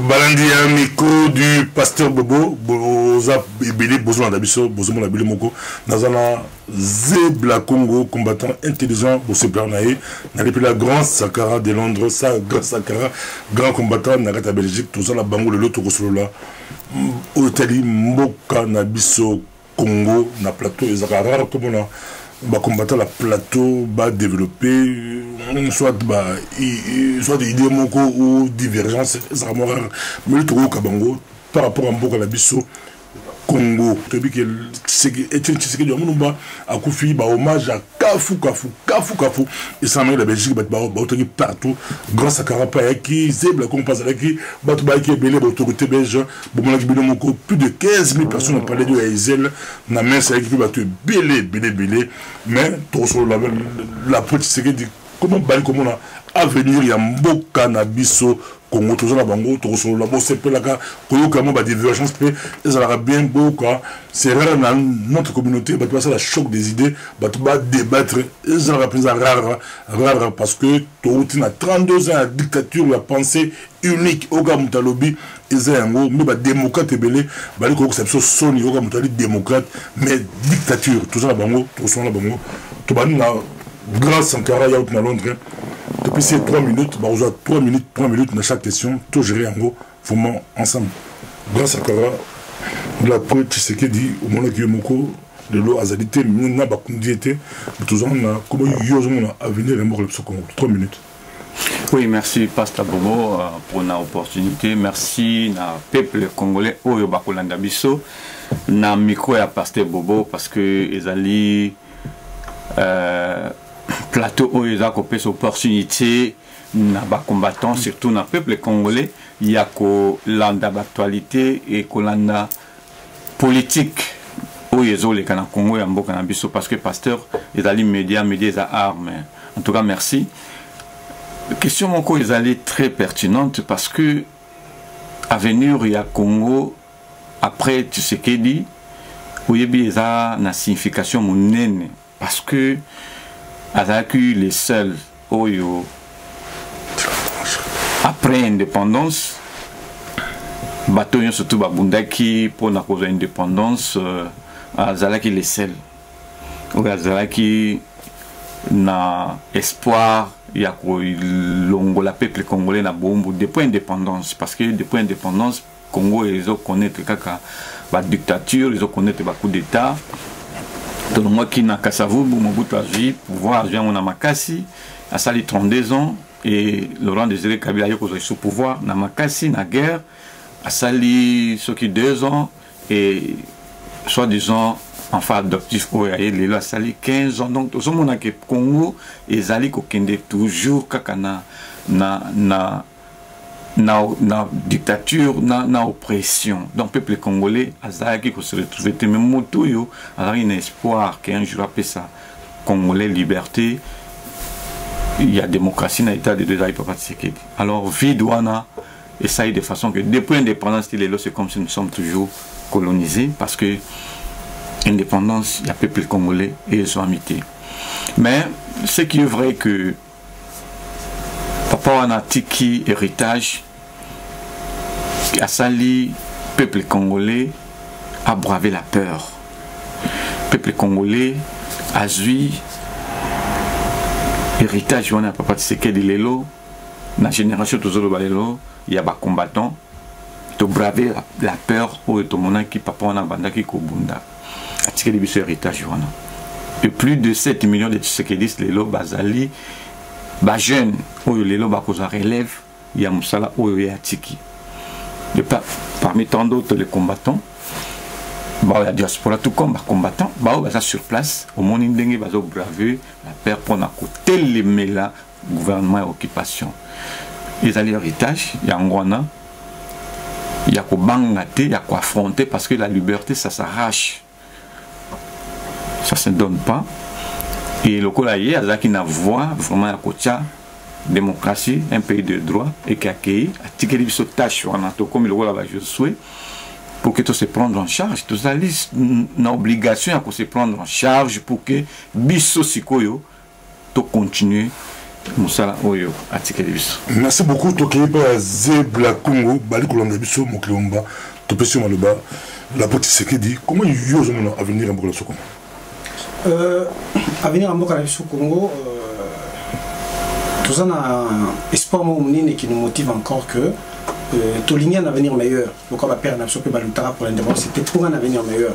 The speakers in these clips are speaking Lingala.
Balandi Miko du pasteur Bobo, Boza Ebele, Bozo Ndabiso, Bozo Monabile Moko, Nazana Zebla Congo, combattant intelligent, Bosse Bernaye, Naripi la Grand Sakara de Londres, Grand Sakara, grand combattant, Nagata Belgique, tout ça la Bango, le Loto Rosolola, Otali Moka Nabiso Congo, na plateau, et Zakara, comme on a. Bah, combattant la plateau va développer soit des idées ou divergences mais le Togo Kabango par rapport à Mboka la Bisso Congo c'est que du monde a confié bah hommage à Kafu et ça m'a la Belgique partout grâce à Karapa qui Zebla qu'on passe avec qui Batouba qui est belé l'autorité belge plus de 15 000 personnes ont parlé de Hazel na main c'est qui va te belé mais tout sur la politique c'est que comment on a avenir il y a Mboka na biso Congo toujours la bango tout sur la bosse peu la ka koyo kamo ba divergence pe ça aura bien beau quoi c'est rare dans notre communauté bah passer la choc des idées bah tu vas débattre ça aura plus rare parce que tout a 32 ans de dictature la pensée unique au gars mutalobi ezango mais bah démocrate belé bah les conception soni au gars mutali démocrate mais dictature toujours la bango tout sur la bango tout bah na grand Sankara ya na Londres. Depuis ces 3 minutes, bah, on a 3 minutes dans chaque question, tout gérer en gros, vraiment ensemble. Grâce à Kara, la poète Tshisekedi, au moment où Moko, de l'eau azalité, n'a pas condiété, mais tout ça, on a comment il à venir et mort le 3 minutes. Oui, merci Pasteur Bobo pour l'opportunité. Merci na peuple congolais, Oyo Bakolanda Bisso, na micro à Pasteur Bobo parce que ils allaient plateau où ils ont cette opportunité na ba combattant surtout na peuple congolais il y a que l'anda d'actualité et que l'anda politique où ils ont les canaux Congo et en Mboka na biso parce que pasteur ils allaient médias à armes en tout cas merci question mon co ils allaient très pertinente parce que à venir il y a Congo après tu sais qu'il dit où il y a une signification monene parce que avec les seuls oyo après l'indépendance bateau surtout babundaki pour la cause de l'indépendance azalaki les seuls ou azalaki na espoir ya ko longola peuple congolais na bombo depuis l'indépendance parce que depuis l'indépendance Congo ils ont connaître kaka ba dictature ils ont connaître ba coup d'état. Donc moi qui n'a qu'à savoir, mon bout de vie, pouvoir, j'ai mon amakasi, à sali 32 ans, et Laurent Désiré Kabila yo sous pouvoir, na makasi, na guerre, à sali ceux qui 2 ans, et soi-disant, enfin adoptif, il a sali 15 ans, donc tout ce monde qui est Congo, et zali kokende toujours kakana, na dictature, na oppression. Donc, le peuple congolais, qui se retrouve, même moto, il y a un espoir qu'un jour après ça, Congolais, liberté, il y a démocratie, il y a état de deux ans, alors, vie douana, essaye de façon que, depuis l'indépendance, c'est comme si nous sommes toujours colonisés, parce que l'indépendance, il y a peuple congolais et ils sont amités. Mais, ce qui est vrai que, Papa Wanatiki, héritage, a sali peuple congolais a bravé la peur. Peuple congolais a joué héritage on a papa Tshisekedi lelo na génération toujours balelo il y a ba combattants to braver la peur pour to mona qui papa wana bandaki ko bunda a Tshisekedi biso héritage wana et plus de 7 millions de Tshisekedi lelo bazali ba jeune oyo lelo ba koza relève ya musala oyo ya tiki. Parmi tant d'autres les combattants, la diaspora tout comme combattants, sur place, au monde indéniable, ils ont bravé la peur pour n'a côté les mêlés gouvernement et occupation. Ils allaient héritage, il y a Ngwana, il y a quoi bangater, il y a quoi affronter parce que la liberté ça s'arrache, ça se donne pas. Et le colaïe, il y a qui n'a voix vraiment à côté. Démocratie, un pays de droit et qui accueille à tirer les tâches comme le rôle je souhaite pour que tout se prendre en charge tout ça liste une obligation à se prendre en charge pour que biso sikoyo to continuer Moussala Oyo atikeli biso. Merci beaucoup toki pa Zebla Congo bali kolanda biso mokilomba topesi maloba la politique qui dit comment yo zomona avenir en Boka Congo. Avenir en Boka Congo tout ça a espoir monene qui nous motive encore que tout ligne un avenir meilleur. Pourquoi va perdre absolument pas le temps pour l'indépendance, c'était pour un avenir meilleur.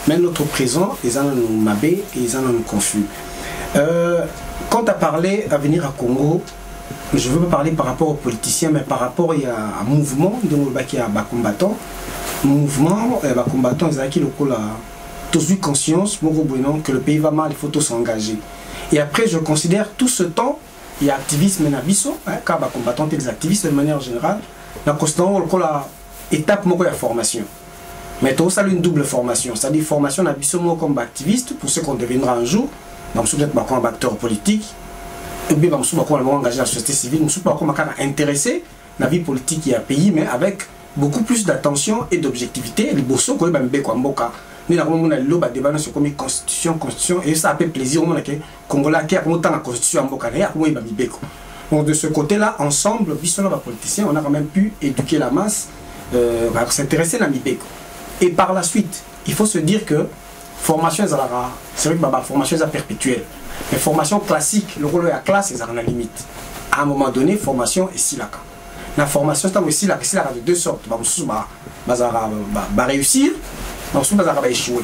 Mais notre présent, ils en nous mabé et ils en nous confus. Quand tu as parlé avenir à Congo, je ne veux pas parler par rapport aux politiciens, mais par rapport à un mouvement qui a combattant. Mouvement, combattant, ils ont tous eu conscience que le pays va mal, il faut tous s'engager. Et après, je considère tout ce temps, il y a activisme et nabiso, car les combattants et les activistes de manière générale, nous considérons l'étape de la formation. Mais tout ça, une double formation, c'est-à-dire formation nabiso comme activiste, pour ceux qu'on deviendra un jour. Nous sommes comme acteur politique, et puis nous sommes engagé dans la société civile, nous sommes intéressés à la vie politique et à pays, mais avec beaucoup plus d'attention et d'objectivité. Les bossons qu'on a bien comme Boka, nous avons un débat sur la constitution, et ça fait plaisir au Congolais qui a autant la constitution en Boka, donc de ce côté-là, ensemble, les politiciens, on a quand même pu éduquer la masse, s'intéresser à la Mibeko. Et par la suite, il faut se dire que formation, c'est vrai que la formation est perpétuelle. Mais formation classique, le rôle de la classe, c'est à la limite. À un moment donné, formation est si là. La formation, c'est aussi là de deux sortes. On va réussir, on va échouer.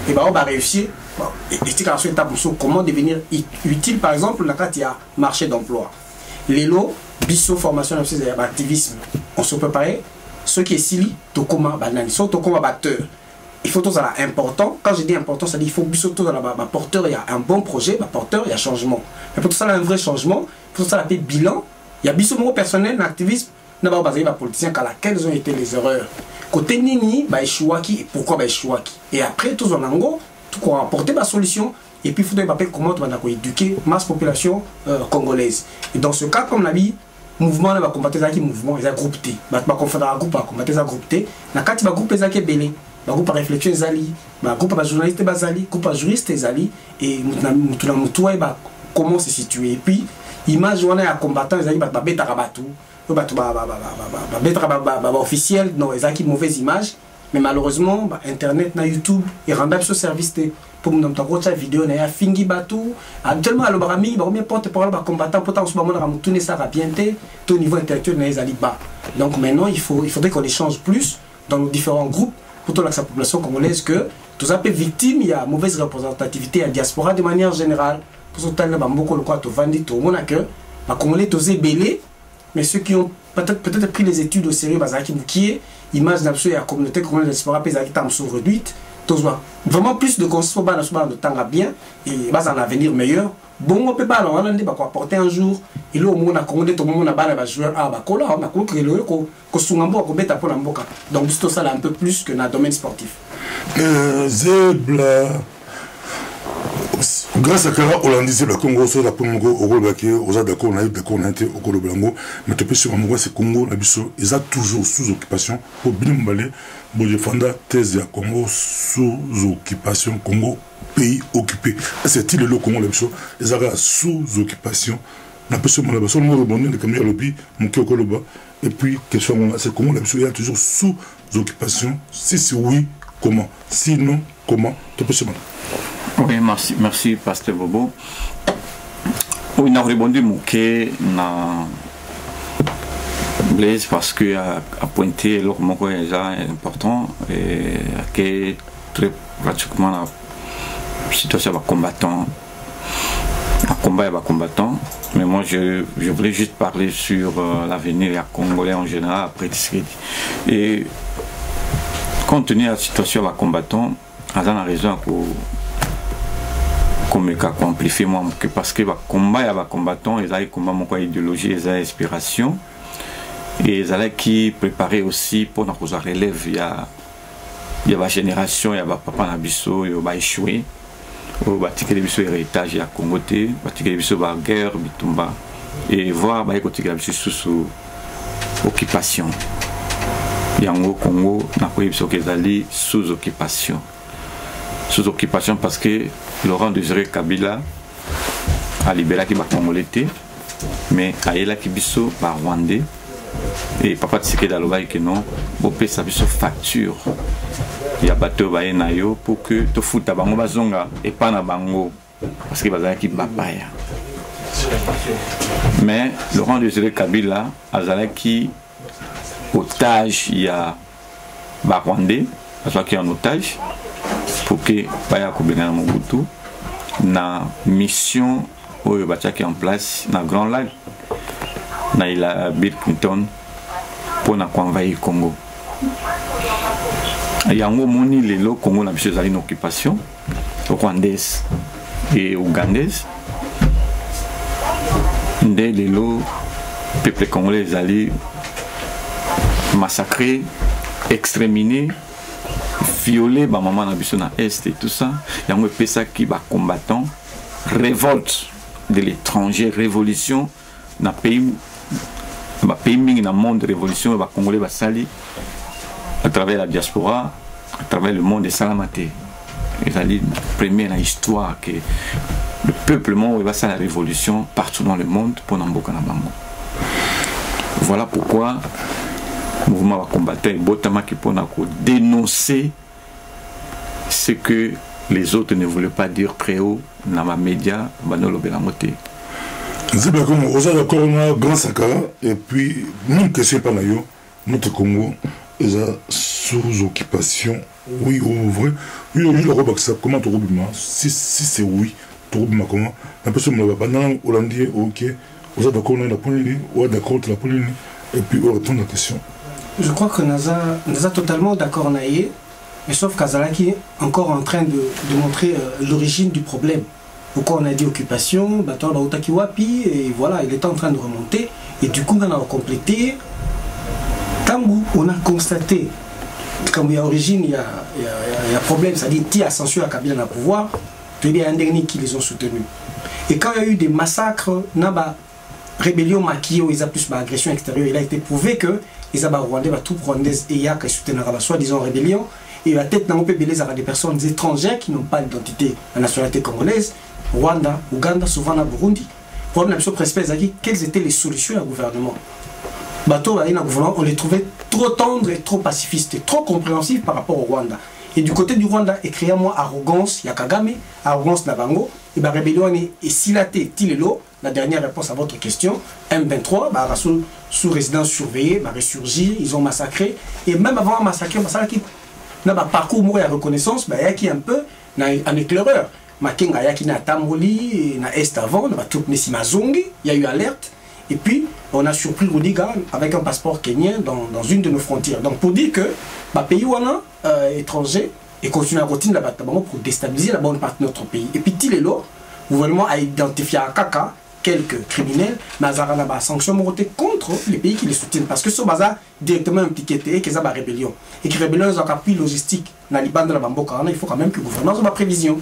Et on va réussir. Et c'est étape comment devenir utile, par exemple, là, quand il y a marché d'emploi. Les lots, bisso, formation, activisme, on se préparer. Ce qui est sili, tokoma, banani, so tokoma batteur. Il faut tout ça important. Quand je dis important, ça dit il faut tout dans la porteur, il y a un bon projet, porteur, il y a changement. Mais pour tout ça, il y a un vrai changement. Pour tout ça, il y a bilan. Il y a bilan personnel, l'activisme, n'a pas basé les politiciens, quelles ont été les erreurs. Côté Nini, échouaki, et pourquoi échouaki. Et après, tout en ango, tout qu'on a apporté la solution. Et puis, il faudrait comment on va éduquer masse population congolaise. Et dans ce cas, comme l'a dit, mouvement là va combattre ça qui mouvement, ils ont groupé. Va confondre un groupe à combattre ça groupé. Na quand il va grouper ça qui est belé. Un groupe à réflexion zali, un groupe à journaliste bazali, groupe à juriste zali et mutua et comment se situer. Et puis image on est à combattant zali ba beta rabatu, ba officiel non ezaki mauvaise image, mais malheureusement internet na YouTube et rendable ce service pour nous montrer cette vidéo na ya fingi batu actuellement à l'obarami ba combien porte parole ba combattant pourtant en ce moment on tourner ça rabienté au niveau intellectuel na zali bas. Donc maintenant il faudrait qu'on échange plus dans nos différents groupes pour toute la population congolaise que tous les peu victimes, il y a mauvaise représentativité à la diaspora de manière générale. Pour ce temps, il y a beaucoup de quoi vendre tout le monde que les Congolais sont belés, mais ceux qui ont peut-être pris les études au sérieux, qui est image de la communauté congolaise de la diaspora, qui est réduite, vraiment plus de conscience dans le temps bien et un avenir meilleur. Bon, on peut pas apporter un jour, et là, on a commandé tout le monde à jouer à Bakola, on a créé le donc, tout ça, un peu plus que dans le domaine sportif. Zebla, grâce à Kara Hollandi, Zebla Congo, sur la Congo, au Golbaki, aux Adako, on a eu des Congo, au Golblango, mais tu peux sur un c'est Congo, ils ont toujours sous occupation pour bien m'aller, pour défendre thèse à Congo sous occupation, Congo, pays occupé. C'est il le Congo, ils ont sous occupation. La personne m'a dit, on rebondit, les caméras lobby, mon cœur là-bas. Et puis, question, c'est comment la personne est toujours sous occupation. Si c'est oui, comment? Sinon, comment? Tu peux se demander. Oui, merci, Pasteur Bobo. Oui, on a rebondi, mon cœur, Blaise, parce qu'il a pointé le moment déjà important, et qui est très pratiquement la situation de combattant. Un combat et un combattant, mais moi je voulais juste parler sur l'avenir des Congolais en général après Tshisekedi. Et compte tenu de la situation des combattants, on a raison qu'on amplifie moi parce que les combats et les combattants, ils ont combat idéologie, ils ont inspiration et ils ont qui préparer aussi pour nous relève. Il y a la génération, il y a papa Nabiso, il va échouer. Batikele biso héritage ya Congo te, batikele biso ba guerre bitumba et voir ba ekotikela biso sous occupation. Yango Congo na ko biso kezali sous occupation. Sous occupation parce que Laurent Désiré Kabila a libéré ki ba Congolais te mais ayelaki biso ba Rwandais et papa Tshisekedi alobaki que non bopesa biso facture ya bato baye na yo pour que tofuta bango bazonga epa na bango parce que bazalaki bapaya. Mais Laurent Désiré Kabila azalaki otage ya ba Rwandais, azalaki en otage pour que baya kobenga Mobutu na mission oyo batiaki en place na Grand Lac na ila Bill Clinton pour na envahir Congo. Yango moni lelo Congo na biso ezali na occupation rwandaise et ougandaise. Nde lelo peuple congolais ezali massacré, exterminé, violé ba maman na biso na est et tout ça. Yango pesa ki ba combattant révolte de l'étranger, révolution na pays mingi na monde, révolution ba congolais ba sali à travers la diaspora, à travers le monde de Salamate. Ils allaient premier dans l'histoire que le peuple monde va faire la révolution partout dans le monde pour Namboka na Bango. Voilà pourquoi le mouvement va combattre Botama qui pour dénoncer ce que les autres ne voulaient pas dire très haut dans ma média, Banolo Belamote. C'est bien comme on a d'accord, on a grand Sakara, et puis, nous, que c'est pas naïo, notre Congo, ils sont sous occupation. Oui, ou vrai. Oui, le robe, ça, comment tu roubes, si c'est oui, tu roubes, comment? La personne ne va pas, non, Hollandais, ok, on a d'accord, on a la police, on a d'accord, la police, et puis on retourne à la question. Je crois que Naza totalement d'accord, Naïe, mais sauf qu'Azalaki est encore en train de montrer l'origine du problème. Pourquoi on a dit occupation, Baton Baoutakiwapi, et voilà, il est en train de remonter, et du coup, on a complété. Quand on a constaté, comme il y a origine, il y a problème, c'est-à-dire qu'il y a censure à Kabila dans le pouvoir, il y a un dernier qui les ont soutenus. Et quand il y a eu des massacres, Naba, rébellion maquillée, ils ont plus d'agression extérieure, il a été prouvé que les Rwandais, tout Rwandais, et il y a qui soutiennent la soi-disant rébellion, et la tête n'a pas belé à des personnes étrangères qui n'ont pas d'identité à la nationalité congolaise, Rwanda, Ouganda, souvent na Burundi. Le problème principal, c'est quelles étaient les solutions au gouvernement. Bateau, on les trouvait trop tendres et trop pacifistes, et trop compréhensifs par rapport au Rwanda. Et du côté du Rwanda, écrit à moi arrogance, Yakagame, arrogance Nabango, et la rébellion est silaté, Tilelo, la dernière réponse à votre question, M23, sous résidence surveillée, ressurgir, ils ont massacré, et même avant de massacrer, il y a un parcours de reconnaissance, il y a un peu un éclaireur. Makenga yaki na Tamboli, na Est avant, il y a eu alerte. Et puis, on a surpris Rudiga avec un passeport kenyan dans une de nos frontières. Donc, pour dire que le pays étranger et continue à routine là-bas pour déstabiliser la bonne partie de notre pays. Et puis, Tilelo, le gouvernement a identifié à Kaka quelques criminels, mais il y a des sanctions contre les pays qui les soutiennent. Parce que ce bazar directement impliqué et qu'ils ont une rébellion. Et que la rébellion a un appui logistique dans les bandes de la Bamboka, il faut quand même que le gouvernement ait une prévision.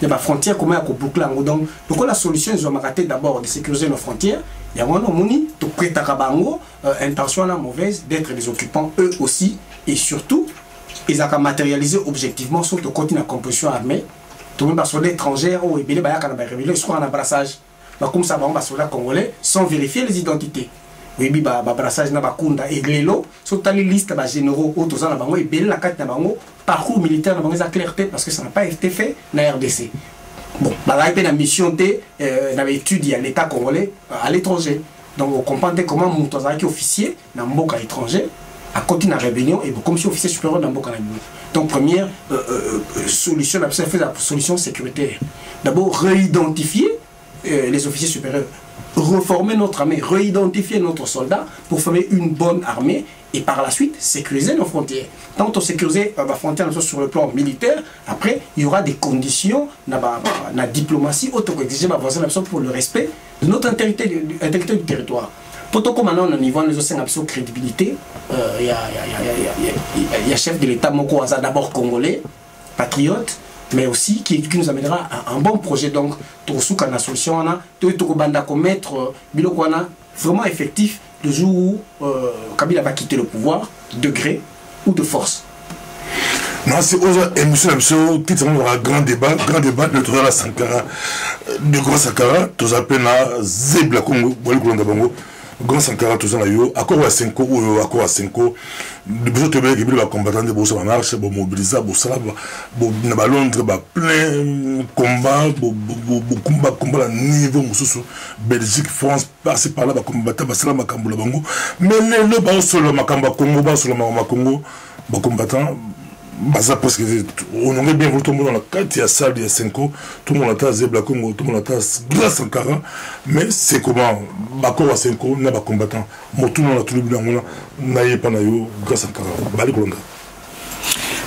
Il y a des frontières comment il y a boucler. Donc, la solution, ils ont raté d'abord de sécuriser nos frontières. Il y a une intention mauvaise d'être les occupants eux aussi. Et surtout, ils ont matérialisé objectivement sur le côté de la composition armée. Tout le monde sur l'étranger, ils sont en abrassage. Comme ça, les soldats congolais sans vérifier les identités. Oui, brassage na bakunda et Glélo, sur les listes de généraux, autres en avant, et la carte nabango, parcours militaire na bango clarté parce que ça n'a pas été fait dans la RDC. Bon, la mission était dans l'étude à l'État congolais à l'étranger. Donc, on comprend comment mon officier dans le Mboka étranger a continué la rébellion et comme si officier supérieur dans le Mboka. Donc, première solution, la solution sécuritaire. D'abord, réidentifier les officiers supérieurs, reformer notre armée, réidentifier notre soldat pour former une bonne armée et par la suite sécuriser nos frontières. Tant on sécurise la frontière sur le plan militaire, après il y aura des conditions, la diplomatie auto-exigée pour le respect de notre intégrité du territoire. Pour tout comme maintenant on a niveau de crédibilité, il y a chef de l'État Moko Aza d'abord congolais, patriote, mais aussi qui nous amènera à un bon projet. Donc, Tosuka na solution, Tokobanda commettre Bilokwana vraiment effectif le jour où Kabila va quitter le pouvoir, de gré ou de force. Non, c'est aux émissions qui sont un grand débat de tout à Sankara, de Grand Sankara, tous appellent à Zebla Congo, Bango, Grand Sankara, tous en ayo, accord à 5 ou accord à 5 ans, de besoin de bien que combattant de Bossa marche, bon mobiliser, bon ça, bon Londres, plein combat, combat à niveau, Belgique, France, passer par là, combattre, Bassala Makambo, Bango, mais le bas solo Makamba Congo, bas solo Makongo, combattant. Bah parce que on aurait bien voulu tout le monde dans la 4, il y a ça, il y a 5 ans, tout le monde a Zebla Congo, tout le monde a Grand Sankara, mais c'est comment, Bako à 5 ans, n'a pas combattant, moi tout le monde a tout le monde, n'a pas naïo, Grand Sankara, Bali Kolonda.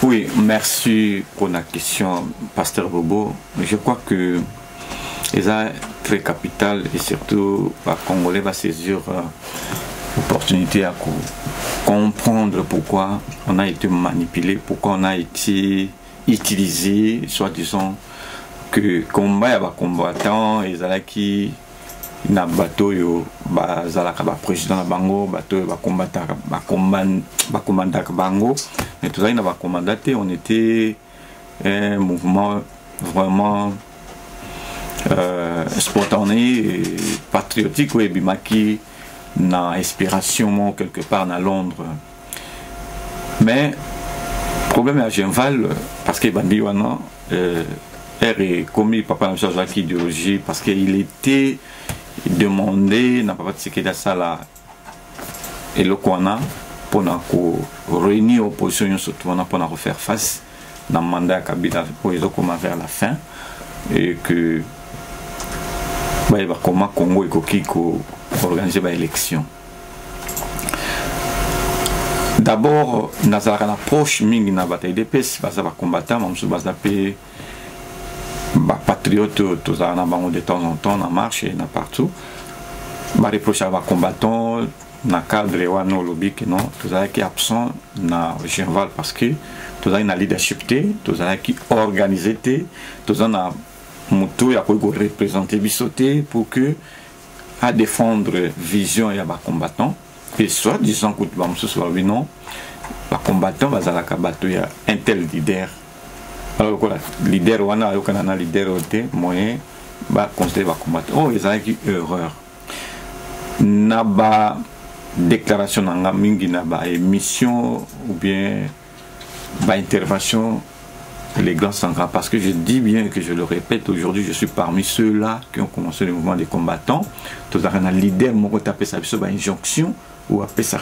Oui, merci pour la question, Pasteur Bobo. Je crois que c'est très capital et surtout, les Congolais va saisir l'opportunité à comprendre pourquoi on a été manipulé, pourquoi on a été utilisé, soi-disant que combat y combattant et qui na bateau yo bazalaka ba président na bango bateau ba combattant bango mais tout ça na ba commandaté on était un mouvement vraiment spontané et patriotique oui bimaki na inspiration quelque part à Londres. Mais problème à Genval parce que Bandiwana est commis papa n'a pas idéologie parce qu'il était demandé n'a pas de ce ça là et le Kwana pour réunir opposition surtout pour refaire face dans le mandat Kabila pour les comment vers la fin et que il va comment Congo et Kokiko organiser l'élection. D'abord, nous avons une approche mingi na bataille de paix, parce que les combattants, nous sommes des patriotes, tous en de temps en temps, en marche et partout. Nous reprochons les combattants, dans le cadre de Wano Lobby, non, tous qui sont absents dans Genval parce que tous ont leadership, tous qui organisé, tous ont mutu ya ko représenter bisoté pour que à défendre vision et à combattant et soit disant que ba musu soit non ba combattant bazala ka bato ya un tel leader alors que leader wana yo kana na leader oté moyen ba considérer ba combattant oh ils ont qui erreur na ba déclaration na mingi na ba émission ou bien ba intervention les grands Sankara, parce que je dis bien que je le répète, aujourd'hui je suis parmi ceux-là qui ont commencé le mouvement des combattants. Tous un leader, mon côté appelle ça injonction ou appelle ça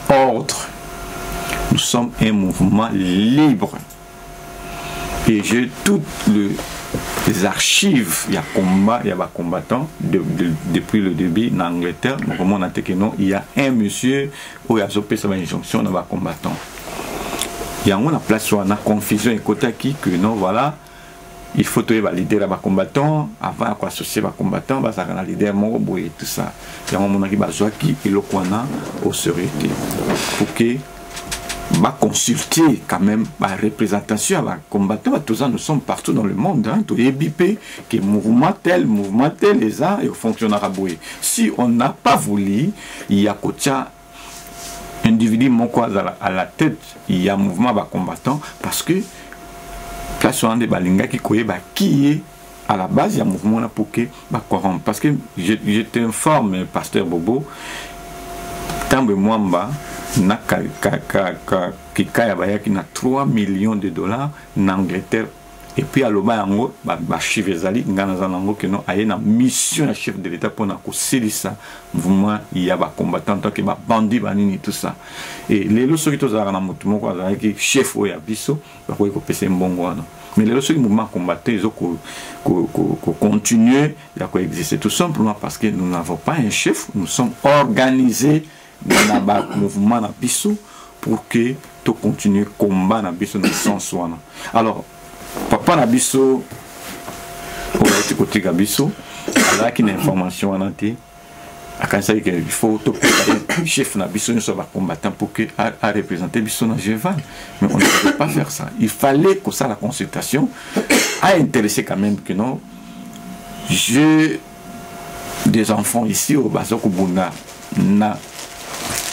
ordre. Nous sommes un mouvement libre. Et j'ai toutes les archives, il y a combat, il y a des combattants depuis le début en Angleterre. Donc, on a il y a un monsieur où il y a une injonction dans les combattants. Il y a une place où on a confusion et côté qui que non voilà il faut trouver les leaders à combattants avant quoi associer les combattants bah ça a leader mon et tout ça il y a un moment qui besoin qui et le qu'on a au sérieux pour que bah consulter quand même la représentation à combattants tous ça nous sommes partout dans le monde hein tout est bipé que mouvement tel les a et fonctionnera boué si on n'a pas voulu il y a cocha individu mon quoi à la tête il y a un mouvement de combattants parce que place on des balinga qui connaît qui est à la base il y a un mouvement là pour que corrompre parce que je t'informe pasteur Bobo tant de mwamba na qui na 3 millions de dollars en Angleterre et puis à l'oba yango ba chef ezali ngana zanango que non aye na mission ya chef de l'état pour na ko silisa mouvement il y a ba combattant tant que ba bandi banini tout ça et les loso qui tozala na mutu moko azala ki chef o ya biso ba ko pesa mbongo wana mais les loso qui mouvement combattant ils ko continuer ya ko exister tout simplement parce que nous n'avons pas un chef nous sommes organisés dans ba mouvement na biso pour que to continuer combat na biso na sens wana alors papa Nabiso, au côté Gabiso, là qui a une information en entier, il faut que le chef Nabiso ne soit pas combattant pour que à représenter Biso dans Genval. Mais on ne pouvait pas faire ça. Il fallait que ça, la consultation, a intéressé quand même que non. J'ai des enfants ici au Bazoko Bunda, na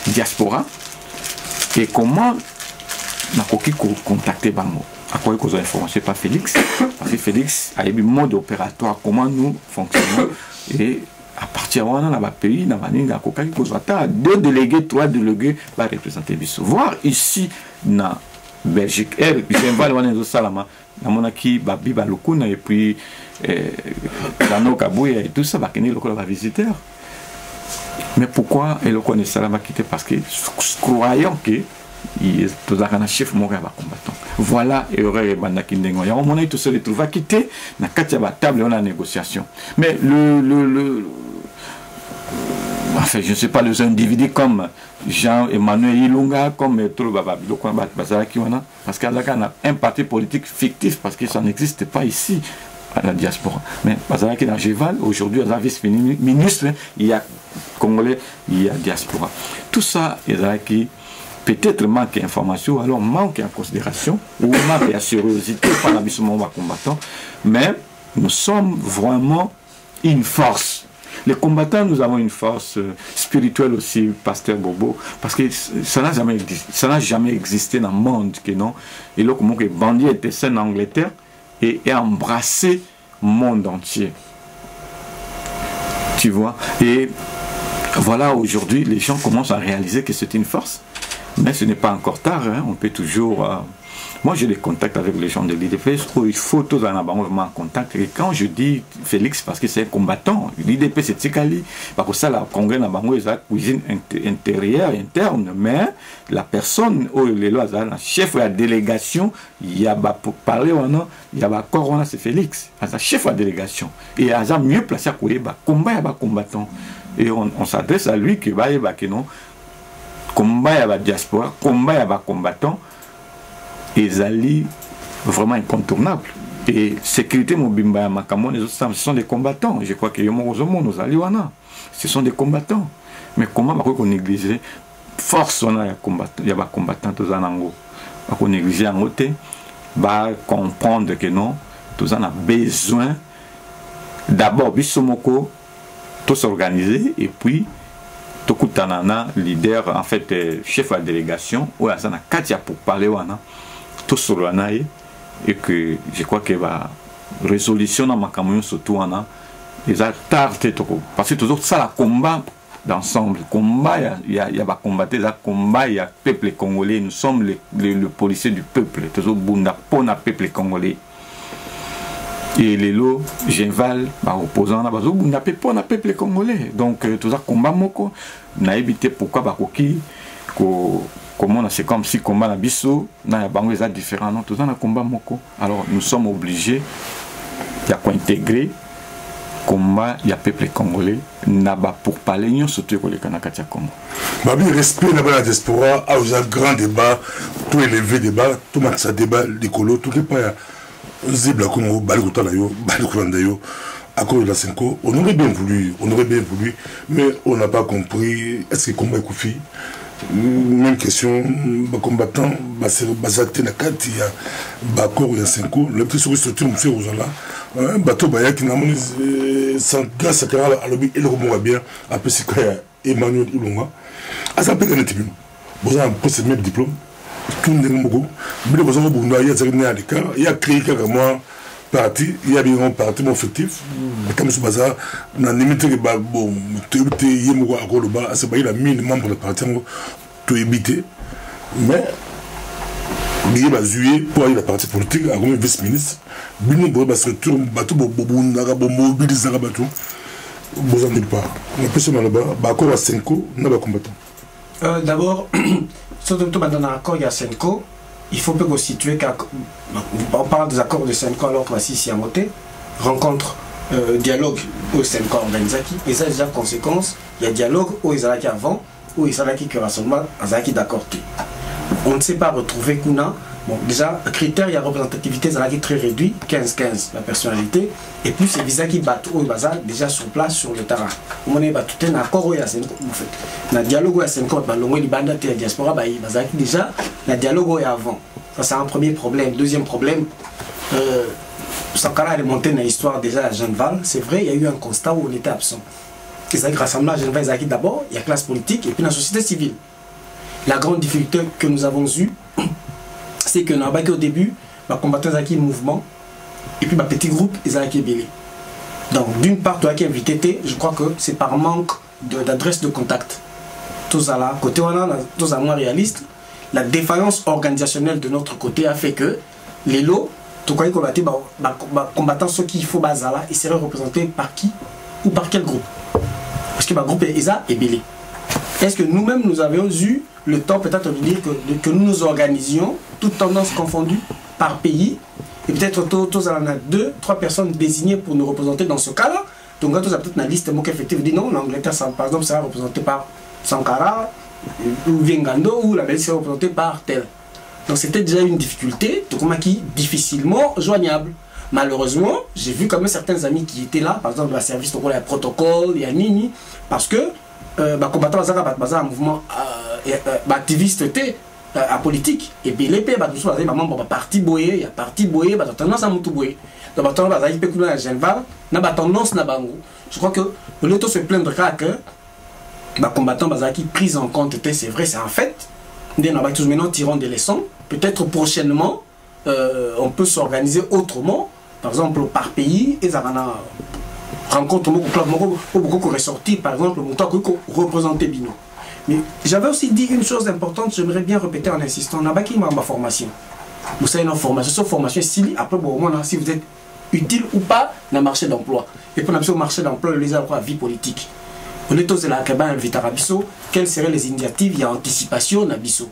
diaspora, et comment nakoki contacter bango akoki kozwa information par Félix parce que Félix a eu mode opératoire comment nous fonctionnons et à partir de là, pays, na baninga kokaki kozwa ta 2 délégués, 3 délégués va représenter biso. Voir ici na Belgique, Genval wana zo salama, na monaki babi balokuna et puis Dano Kabouya et tout ça va kenir lokolo va visiteur. Mais pourquoi et le connaît salama quitter parce que croyant que tout ça un chef moko ba combattant. Voilà et aurait bandaki ndengo. Ya on a tout se retrouver quitter na katia ba table on a négociation. Mais enfin, je ne sais pas, les individus comme Jean-Emmanuel Ilunga, comme tout le Bababilo, parce qu'il y a un parti politique fictif, parce que ça n'existe pas ici, à la diaspora. Mais Bazaraki dans Géval, aujourd'hui, il y a un vice-ministre, il y a Congolais, il y a diaspora. Tout ça, il y a qui peut-être manque d'information, alors manque en considération, ou manque de sérieuxité par l'abissement combattant, mais nous sommes vraiment une force. Les combattants, nous avons une force spirituelle aussi, Pasteur Bobo, parce que ça n'a jamais existé dans le monde, que non. Et là, comment que bandit était seul en Angleterre et embrassé le monde entier. Tu vois. Et voilà, aujourd'hui, les gens commencent à réaliser que c'est une force. Mais ce n'est pas encore tard, hein. On peut toujours... Moi, j'ai des contacts avec les gens de l'IDP. Il faut tous en avoir en contact. Et quand je dis Félix, parce que c'est un combattant, l'IDP c'est Tikali, parce que ça, la Congrès n'a pas la cuisine intérieure, interne, mais la personne, la chef de la délégation, il y a pour parler, il y a corona, c'est Félix, c'est chef de la délégation. Et il y a mieux placé à Kouéba, combat, combattant. Et on s'adresse à lui, que non, combat, diaspora, combat, combattant. Et Zali, vraiment incontournable. Et sécurité Mobimba Makamon, ce sont des combattants. Je crois que nous allons ce sont des combattants. Mais comment on néglige force on a combattant, il y a des combattants tous en ango. On néglige en côté, bah comprendre que non, tous en a besoin d'abord bisomoko tous s'organiser et puis Tokutanana leader en fait chef de la délégation ou à sana Katia pour parler wana tout sur l'anaï et que je crois que la résolution dans ma camion surtout les attards parce que toujours ça la combat d'ensemble combat il y a combattre la combat il y a peuple congolais nous sommes le policier du peuple toujours bunda pona peuple congolais et les lots Genval opposant na bazo bunda pona peuple congolais donc tout ça combat moko na éviter pourquoi bakoki comment c'est comme si combat na biso na bango est différent non tout ça na combat moko alors nous sommes obligés il y a quoi intégrer combat il y a peuple congolais na ba pour parler nous surtout que les Kanakatia Congo babi respect na la diaspora a un grand débat tout élevé débat tout match débat l'écolo tout que pas zibla Congo balikota na yo balikolanda yo à cause de la 5 on aurait bien voulu mais on n'a pas compris est-ce que combat Koufi même question, les combattants, Bazate Nakati, Bakor, il y a 5 ans, le petit souris structure, monsieur Rosala, un bateau Bayak, sans grâce à Karala, à l'objet, il remonte bien, après c'est Emmanuel Ilunga. À ça, peut-être un petit peu. Vous avez un poste de diplôme, tout le monde, mais vous avez un peu il y a créé carrément parti, il y a bien un parti effectif, mais comme ce bazar, on a limité que bon, tu es yémo à Goloba, c'est pas il a 1000 membres de parti, tu éviter, mais il va jouer pour aller la partie politique, à un vice-ministre, bien pour la structure, bateau bobo, nagabo mobilisé bateau, vous en dites pas. On peut se mettre là-bas, d'accord à 5 ans, on a pas combattant. D'abord, surtout dans l'accord il y a 5 ans. Il faut peut constituer on parle des accords de 5 ans alors que la CICI a voté, rencontre, dialogue au 5 ans Benzaki, et ça déjà conséquence, il y a dialogue au Izalaki avant, ou Izalaki qui rassemblement, Izalaki d'accord. On ne sait pas retrouver Kuna. Bon, déjà, critère, il y a représentativité Izalaki très réduit, 15-15 la personnalité, et puis c'est Izalaki battu au Bazar déjà sur place sur le terrain. On est battu un accord où il y a 5 ans, en fait. Dans le dialogue où il y a 5 ans, l'ongo il banda la diaspora, Izalaki déjà, le dialogue où il y a avant. Ça, c'est un premier problème. Deuxième problème, Sankara est monté dans l'histoire déjà à Genval. C'est vrai, il y a eu un constat où on était absent. C'est-à-dire rassemblage à Genval, d'abord, il y a classe politique et puis la société civile. La grande difficulté que nous avons eue, passé que au début, les combattants ont mouvement, et puis les petits groupes, ils ont belé. Donc, d'une part, toi qui es invité, je crois que c'est par manque d'adresse de contact. Tous à la côté, tous à moins réaliste, la défaillance organisationnelle de notre côté a fait que les lots, tout cas, combattants, ceux qui faut bazala, ils seraient représentés par qui ou par quel groupe? Parce que le groupe ESA est belé. Est-ce que nous-mêmes, nous avions eu le temps peut-être de dire que nous nous organisions, toutes tendances confondues, par pays, et peut-être tous en a 2-3 personnes désignées pour nous représenter dans ce cas-là. Donc, quand on a peut-être une liste effective, dit non, l'Angleterre, par exemple, sera représentée par Sankara, ou Vengando, ou la Belgique sera représentée par tel. Donc, c'était déjà une difficulté, qui est difficilement joignable. Malheureusement, j'ai vu quand même certains amis qui étaient là, par exemple, le service, il y a protocole, il y a Nini, parce que les combattants, un mouvement activiste, à politique, et puis les pays, il y a parti boyé, il y a parti boyé, il y a tendance à moutou boyé. Donc, il y a tendance à bango. Je crois que le lieu de se plaindre que les combattants qui pris en compte, c'est vrai, c'est en fait. Maintenant, tirons des leçons. Peut-être prochainement, on peut s'organiser autrement, par exemple par pays, et ça va rencontre beaucoup ressortir, par exemple, le représenter Bino. Mais j'avais aussi dit une chose importante, j'aimerais bien répéter en insistant. On a qui ma formation. Vous savez, une formation, cette formation, après, si vous êtes utile ou pas dans le marché d'emploi. Et pour le marché d'emploi, les à vie politique. On est tous là, quelles seraient les initiatives, il y a anticipation, Nabiso.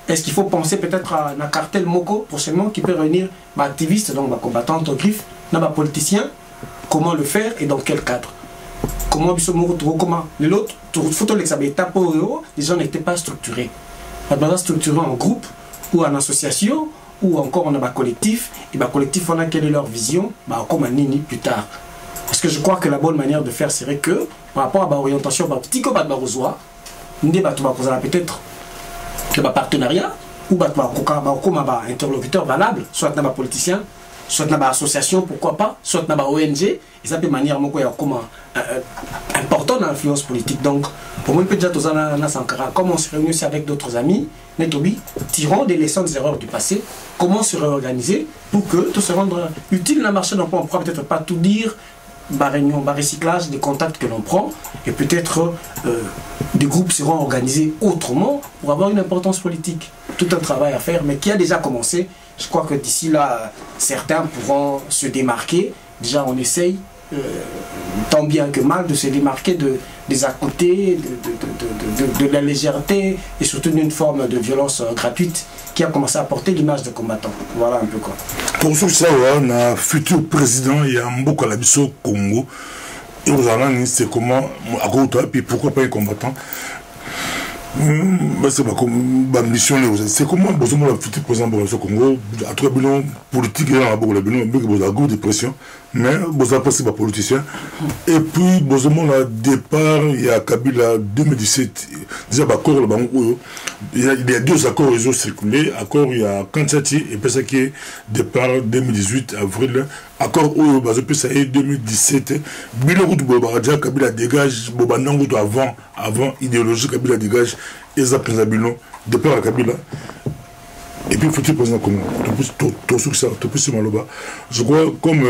Est-ce qu'il faut penser peut-être à un cartel Moko prochainement qui peut réunir les activistes, donc les combattants au griffe, les politiciens, comment le faire et dans quel cadre? Comment l'autre, les gens n'étaient pas structurés. On a structuré en groupe ou en association ou encore on a un collectif. Et le collectif, on a quelle est leur vision, comme un nini plus tard. Parce que je crois que la bonne manière de faire serait que, par rapport à l'orientation, petit peu peut-être un partenariat ou un interlocuteur valable, soit un politicien, soit une association, pourquoi pas, soit une ONG, et ça peut de manière importante dans l'influence politique. Donc, pour moi, déjà, comme on se réunit aussi avec d'autres amis, tirons des leçons des erreurs du passé, comment se réorganiser pour que tout se rende utile dans le marché d'emploi. On ne pourra peut-être pas tout dire, réunion, recyclage, des contacts que l'on prend, et peut-être des groupes seront organisés autrement pour avoir une importance politique. Tout un travail à faire, mais qui a déjà commencé. Je crois que d'ici là, certains pourront se démarquer. Déjà, on essaye, tant bien que mal, de se démarquer des à côté, de la légèreté et surtout d'une forme de violence gratuite qui a commencé à porter l'image de combattant. Voilà un peu quoi. Pour ce ça, on a un futur président, il y a un beau Calabiso Congo. Et vous allez c'est comment, à côté, puis pourquoi pas un combattant? C'est ma mission. C'est comment le futur président du Congo, à trois bilans politiques, il y a beaucoup de bilans, il y a beaucoup de pression, mais vous avez passé par politicien. Et puis, le départ, il y a Kabila 2017, déjà, il y a 2 accords qui ont circulé. Accord, il y a Kanchati, et puis ça qui est départ 2018, avril. Accord où ça est 2017, bilan où Kabila dégage, avant idéologie, Kabila dégage, et ça prend bilan, départ à Kabila. Et puis, futur président Congo, je crois, comme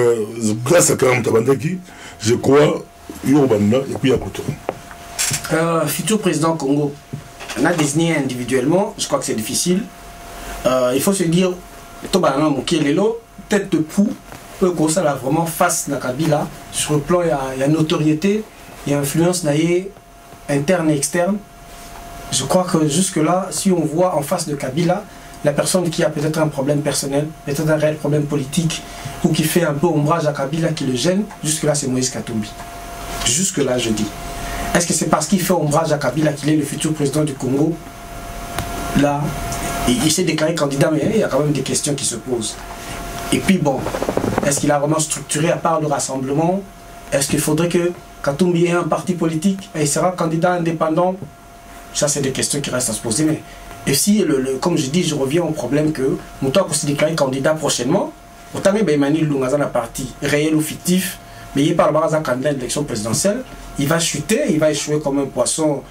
grâce à Karam Tabandaki, je crois, Yorubanda, et puis à Kotoron. Futur président Congo, on a désigné individuellement, je crois que c'est difficile. Il faut se dire, Tobana Mokielelo, tête de proue, que ça là vraiment face à Kabila. Sur le plan, il y a notoriété, il y a influence interne et externe. Je crois que jusque-là, si on voit en face de Kabila, la personne qui a peut-être un problème personnel, peut-être un réel problème politique, ou qui fait un peu ombrage à Kabila, qui le gêne, jusque-là, c'est Moïse Katumbi. Jusque-là, je dis. Est-ce que c'est parce qu'il fait ombrage à Kabila qu'il est le futur président du Congo? Là, il s'est déclaré candidat, mais il y a quand même des questions qui se posent. Et puis bon, est-ce qu'il a vraiment structuré à part le rassemblement? Est-ce qu'il faudrait que Katumbi ait un parti politique et il sera candidat indépendant? Ça, c'est des questions qui restent à se poser. Mais et si, comme je dis, je reviens au problème que Moutoua s'est déclaré candidat prochainement, autant que Emmanuel Lungaza a un parti réel ou fictif, mais il parle de candidat à l'élection présidentielle, il va chuter, il va échouer comme un poisson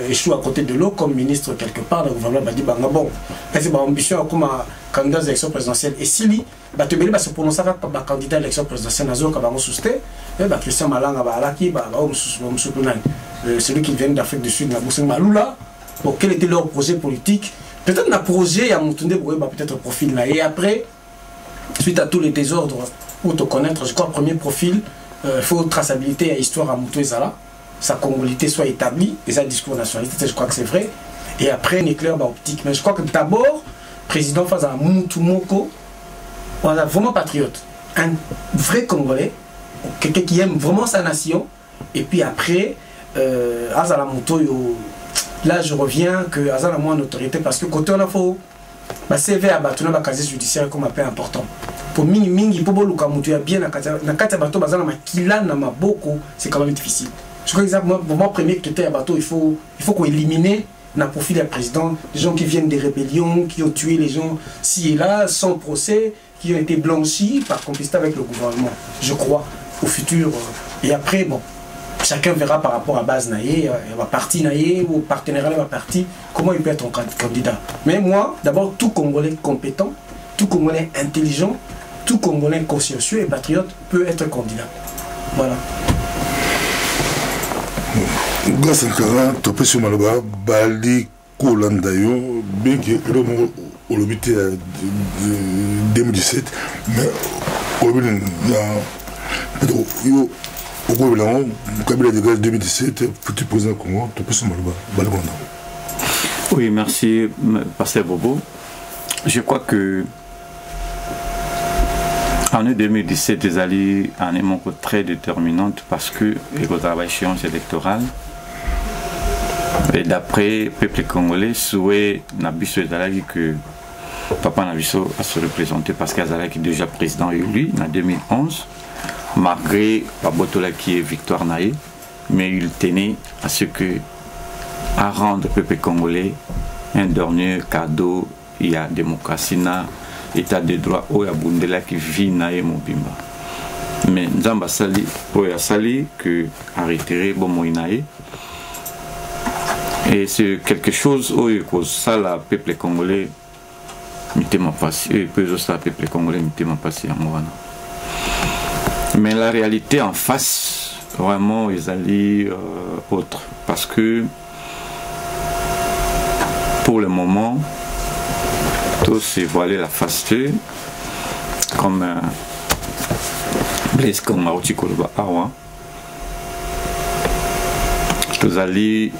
échoue à côté de l'eau comme ministre quelque part, le gouvernement va dire bon, c'est ma ambition comme candidat à l'élection présidentielle. Et si lui, Batebele se prononcer comme candidat à l'élection présidentielle, Nazo Kabamo Sousté, Christian Malanga Balaki, celui qui vient d'Afrique du Sud, Nabousseng Maloula, quel était leur projet politique? Peut-être un projet à Moutoundé, peut-être profil là. Et après, suite à tous les désordres, pour te connaître, je crois, premier profil, il faut traçabilité et histoire à Moutou et Zala, sa congolité soit établie, et ça, discours nationaliste, je crois que c'est vrai. Et après, une éclair optique. Mais je crois que d'abord, président face à Moutou Moko, on a vraiment patriote, un vrai Congolais, quelqu'un qui aime vraiment sa nation, et puis après, Azala Moutou, là je reviens que Azala a moins d'autorité parce que côté on a faux, CV à Batuna, ma casier judiciaire comme un peu important. Pour Mingi, pour Boluka Moutou, bien na kati bateau, Bazala Makila na Maboko, c'est quand même difficile. Je crois que pour moi, premier qui était à bateau, il faut qu'on élimine na profil du président, des gens qui viennent des rébellions, qui ont tué les gens ci et là, sans procès, qui ont été blanchis par complicité avec le gouvernement, je crois, au futur. Et après, bon, chacun verra par rapport à base naïe, à parti naïe ou partenariat à parti, comment il peut être un candidat. Mais moi, d'abord, tout Congolais compétent, tout Congolais intelligent, tout Congolais consciencieux et patriote peut être candidat. Voilà. Grâce à Kara, tu peux sur Maloba, Bali, Kolandayo, bien que le au lobité 2017, mais au Kabila de 2017, petit président Congo, tu peux sur Maloba, Balabanda. Oui, merci, Pasteur Bobo. Je crois que l'année 2017 est allée en élément très déterminante parce que il y a une échéance électorale. Et d'après le peuple congolais, souhait Nabiso Ezalaki que Papa Nabiso a se représenté parce qu'il est déjà président élu en 2011, malgré Pabotola qui est victoire naïe, mais il tenait à ce que à rendre le peuple congolais un dernier cadeau, il y a démocratie, état de droit, il y a Bundela qui vit naïe Mobimba. Mais Nzamba Sali, il y a Sali que a retiré Bomoïnaï. Et c'est quelque chose où ça, le peuple congolais, mais la réalité en face, vraiment, ils allaient autre. Parce que, pour le moment, tout s'est voilé la face comme Blaise Kamauti Koloba Awa. Tous allaient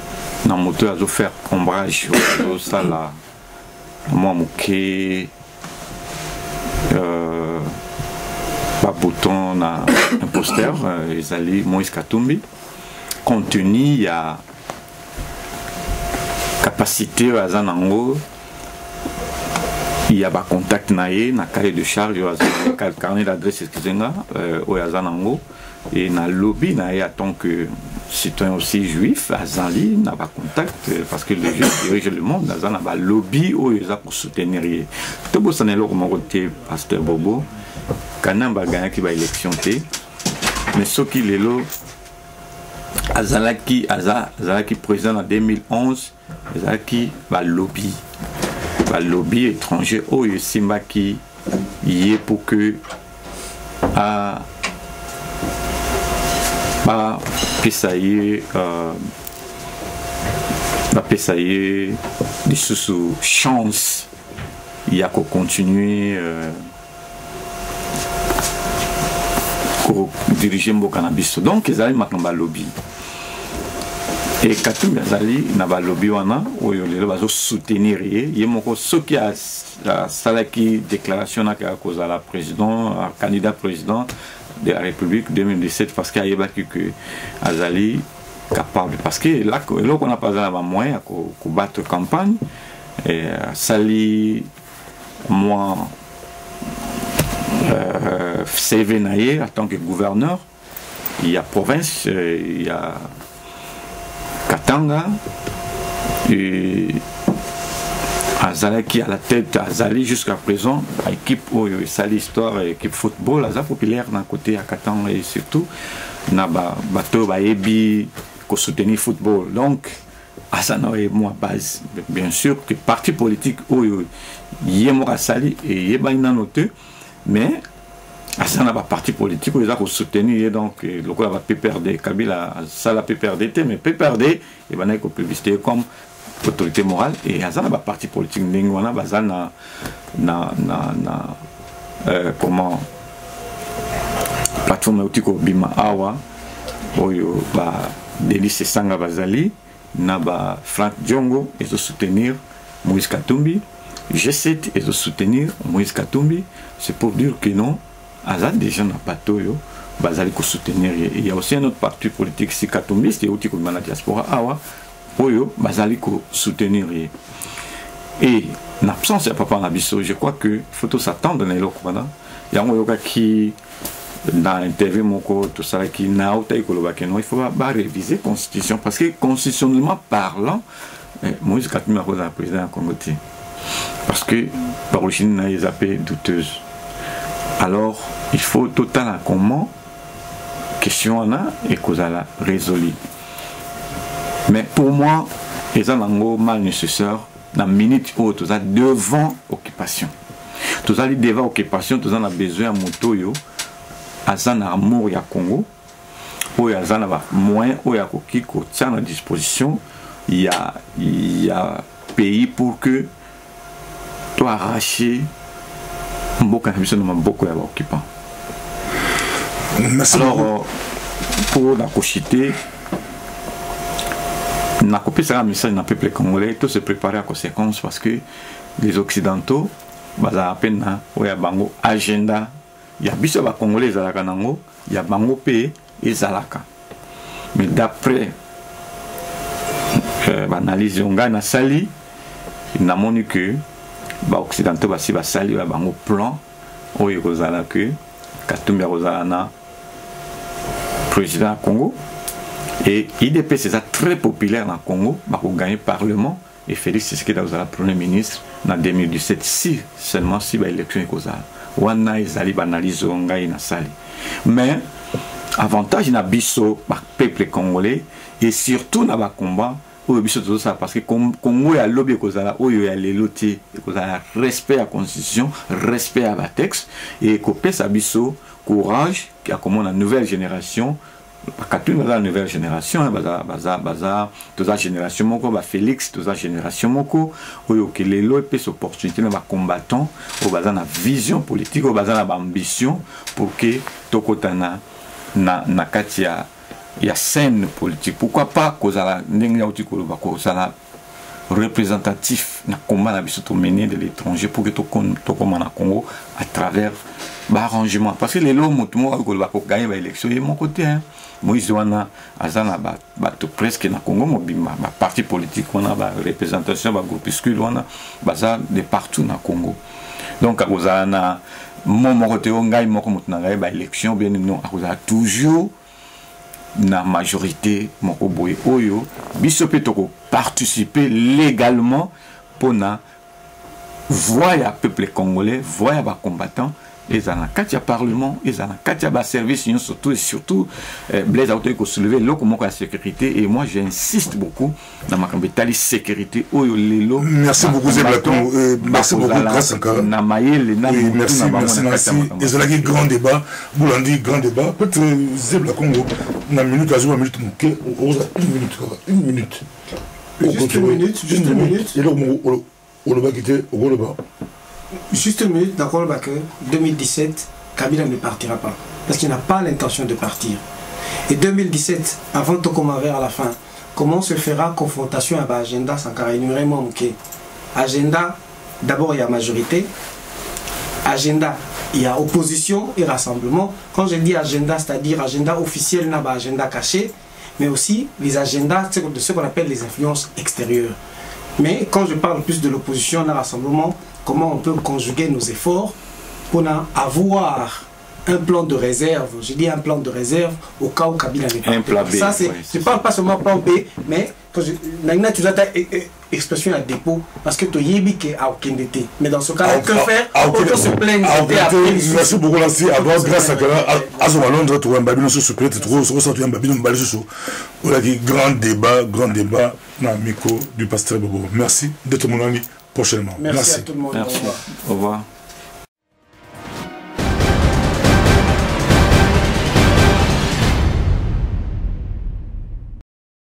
dans le moteur à faire ombrage ça là moi mouké pas bouton na un poster ils allaient Moïse Katumbi contenu il y a capacité à zanango il y a pas contact naé na cahier de charge au carnet d'adresse excusez-moi au zanango et na lobby naé attend que citoyen aussi juif, Azali n'a pas contact parce que les juifs dirigent le monde, Azali n'a pas lobby ou ils ont pour soutenir. Tout le monde est là comme côté Pasteur Bobo, quand on va gagner qui va élection mais ce qui est là, Azali qui président en 2011, Azali qui va lobby étranger ou Simba qui y est pour que Pesaye des sous chance il y a qu'à continuer diriger mon cannabis donc ils allaient maintenant lobby et quand ils allaient dans le lobby où ils vont soutenir il y a ceux qui a la déclaration à cause à la président candidat président de la République 2017 parce qu'il y a que Azali capable parce que là on n'a pas de moyen pour battre campagne et Sali moi CV Naye en tant que gouverneur il y a province il y a Katanga et Azali qui a la tête Azali jusqu'à présent, équipe où Sali histoire, équipe football, Azali populaire d'un côté à Katanga et surtout, na bateau baebi ko soutenir football. Donc Asana et moi base. Bien sûr que parti politique, il y a moi sali et il y a une note, mais Asana va parti politique où ils ont soutenu donc le quoi va PPRD, Kabila, ça la PPRD, mais PPRD, il va être publicité comme autorité morale et Asana va parti politique, n'ingwana bazana comment plateforme utiko bima awa oyo ba Délice Sanga bazali Naba Frank Diongo et de soutenir Moïse Katumbi. G7 et de soutenir Moïse Katumbi. C'est pour dire que non, Azad déjà n'a pas tout, Bazali ko soutenir. Il y a aussi un autre parti politique, si Katumbi, c'est aussi comme la diaspora, Awa, Oyo, Bazali ko soutenir. Et l'absence de Papa Nabiso, je crois que faut s'attendre dans les locaux. Il y a un yoga qui dans l'interview moko tout ça qui n'a autant que il faut pas réviser la constitution parce que constitutionnellement parlant Moïse Katumbi a la président Congo parce que par origine n'a les appels douteuse alors il faut total comment question on a et cause à la résolue mais pour moi ils ont un mal nécessaire dans minute où tout ça devant occupation tout ça devant occupation tout ça on a besoin de moto yo Azan amour ya Congo, où Azan a moins, où ya koki ko tient à disposition, il y a pays pour que toi arracher beaucoup beaucoup ya occupant. Alors pour la cochité, n'a coupé ça un message dans le peuple congolais, tout se préparer à conséquence parce que les occidentaux, à peine où ya bango agenda. Il y a des Congolais Zalaka Nango, il y a Bango P et Zalaka. Mais d'après l'analyse de Sali, il n'a montré que les Occidentaux va Sali va Bango plan, où il y a que Katumbi Rozalana, président du Congo. Et IDP, c'est ça très populaire dans le Congo, va gagner le Parlement. Et Félix Tshisekedi a Premier ministre en 2017, si seulement si l'élection est causale. Wana ezali banalize ngai na sali mais avantage na biso ba peuple congolais et surtout na ba combat oyo biso tout ça parce que Congo ya lobby kozala oyo ya leloti kozala respect à constitution respect à la texte et ko pesa biso courage qui a comme la nouvelle génération la nouvelle génération baza toute la génération moko ba Félix toute la génération moko oyo ke lelo et pesa opportunité na ba combattant o baza na vision politique o baza na ba ambition pour que tokotana na katia ya scène politique pourquoi pas kozala ndenge ya utikolo ba kozala représentatif na combat na biso to mener de l'étranger pour que tokoma na Congo à travers arrangement parce que les lots motumo ko gagner ba élection et mon côté hein Moïse wana azana bato presque na Congo mobima ba parti politique wana ba représentation ba groupuscule wana baza de partout na Congo donc akozala na mon côté ngai moko mutu na ngai ba élection bien non akozala toujours na majorité moko boye oyo biso pe toko participer légalement pour na voix ya peuple congolais voix ya ba combattants ils ont un parlement, ils ont un service, surtout et surtout, Blaise a été soulevé la sécurité et moi j'insiste beaucoup dans ma capitale sécurité. Merci beaucoup Zéblaton, merci beaucoup grâce encore. Merci, merci. Ils ont un grand débat, Boulandi grand débat. Peut-être Zéblaton, une minute à jouer, une minute. Juste une minute. Et donc on va quitter au bas. Juste une minute, d'accord, que 2017, Kabila ne partira pas. Parce qu'il n'a pas l'intention de partir. Et 2017, avant de commencer à la fin, comment se fera confrontation à l'agenda sans carrément manquer. Agenda, d'abord il y a majorité. Agenda, il y a opposition et rassemblement. Quand je dis agenda, c'est-à-dire agenda officiel, n'a pas agenda caché, mais aussi les agendas de ce qu'on appelle les influences extérieures. Mais quand je parle plus de l'opposition, le rassemblement, comment on peut conjuguer nos efforts pour avoir un plan de réserve. Je dis un plan de réserve au cas où Kabila n'est pas. Un plan B. Ça, c'est, je ne parle pas seulement plan B, mais quand expression à dépôt parce que tu y que à aucun été. Mais dans ce cas, que faire? Autant se plaindre. Merci beaucoup, Nancy. Avant, grâce à ce moment-là, tu as un babino sur ce peut-être trop, tu as un babino sur grand débat, dans le micro du pasteur Bobo. Merci de tout le monde prochainement. Merci à tout le monde. Merci. Au revoir.